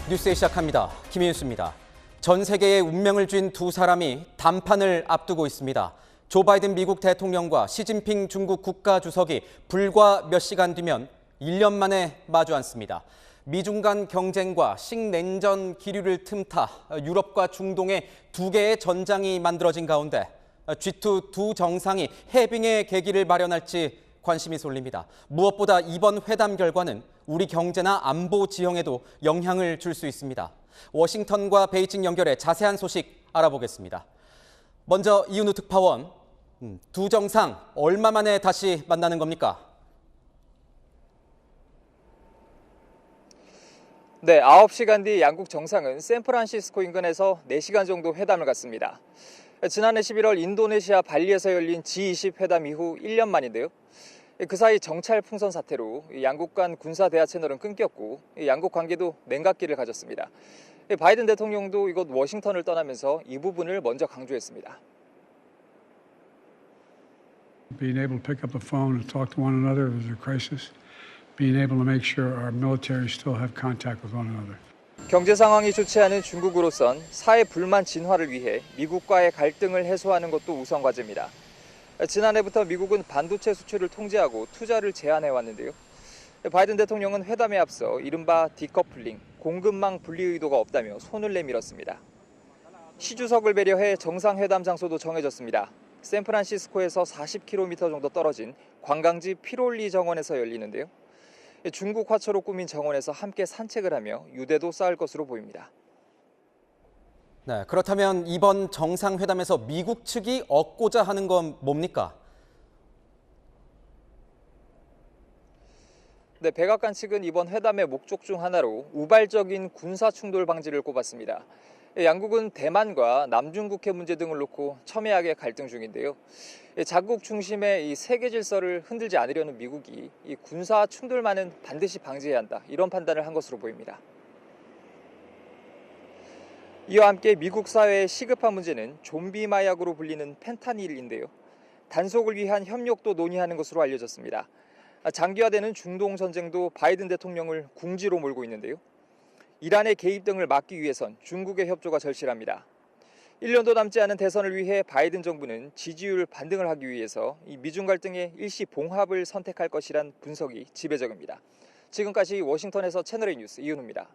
뉴스에 시작합니다. 김희윤수입니다. 전 세계의 운명을 쥔 두 사람이 단판을 앞두고 있습니다. 조 바이든 미국 대통령과 시진핑 중국 국가주석이 불과 몇 시간 뒤면 1년 만에 마주 앉습니다. 미중 간 경쟁과 식냉전 기류를 틈타 유럽과 중동의 두 개의 전장이 만들어진 가운데 G2 두 정상이 해빙의 계기를 마련할지 관심이 쏠립니다. 무엇보다 이번 회담 결과는 우리 경제나 안보 지형에도 영향을 줄 수 있습니다. 워싱턴과 베이징 연결해 자세한 소식 알아보겠습니다. 먼저 이은우 특파원, 두 정상 얼마 만에 다시 만나는 겁니까? 네, 9시간 뒤 양국 정상은 샌프란시스코 인근에서 4시간 정도 회담을 갖습니다. 지난해 11월 인도네시아 발리에서 열린 G20 회담 이후 1년 만인데요. 그 사이 정찰 풍선 사태로 양국 간 군사 대화 채널은 끊겼고 양국 관계도 냉각기를 가졌습니다. 바이든 대통령도 이곳 워싱턴을 떠나면서 이 부분을 먼저 강조했습니다. Being able to pick up the phone and talk to one another if there's a crisis. Being able to make sure our military still have contact with one another. 경제 상황이 좋지 않은 중국으로선 사회 불만 진화를 위해 미국과의 갈등을 해소하는 것도 우선 과제입니다. 지난해부터 미국은 반도체 수출을 통제하고 투자를 제한해 왔는데요. 바이든 대통령은 회담에 앞서 이른바 디커플링, 공급망 분리 의도가 없다며 손을 내밀었습니다. 시 주석을 배려해 정상회담 장소도 정해졌습니다. 샌프란시스코에서 40km 정도 떨어진 관광지 피롤리 정원에서 열리는데요. 중국 화초로 꾸민 정원에서 함께 산책을 하며 유대도 쌓을 것으로 보입니다. 네, 그렇다면 이번 정상회담에서 미국 측이 얻고자 하는 건 뭡니까? 네, 백악관 측은 이번 회담의 목적 중 하나로 우발적인 군사 충돌 방지를 꼽았습니다. 양국은 대만과 남중국해 문제 등을 놓고 첨예하게 갈등 중인데요. 자국 중심의 이 세계 질서를 흔들지 않으려는 미국이 이 군사 충돌만은 반드시 방지해야 한다, 이런 판단을 한 것으로 보입니다. 이와 함께 미국 사회의 시급한 문제는 좀비 마약으로 불리는 펜타닐인데요. 단속을 위한 협력도 논의하는 것으로 알려졌습니다. 장기화되는 중동 전쟁도 바이든 대통령을 궁지로 몰고 있는데요. 이란의 개입 등을 막기 위해선 중국의 협조가 절실합니다. 1년도 남지 않은 대선을 위해 바이든 정부는 지지율 반등을 하기 위해서 이 미중 갈등의 일시 봉합을 선택할 것이란 분석이 지배적입니다. 지금까지 워싱턴에서 채널A 뉴스 이은우입니다.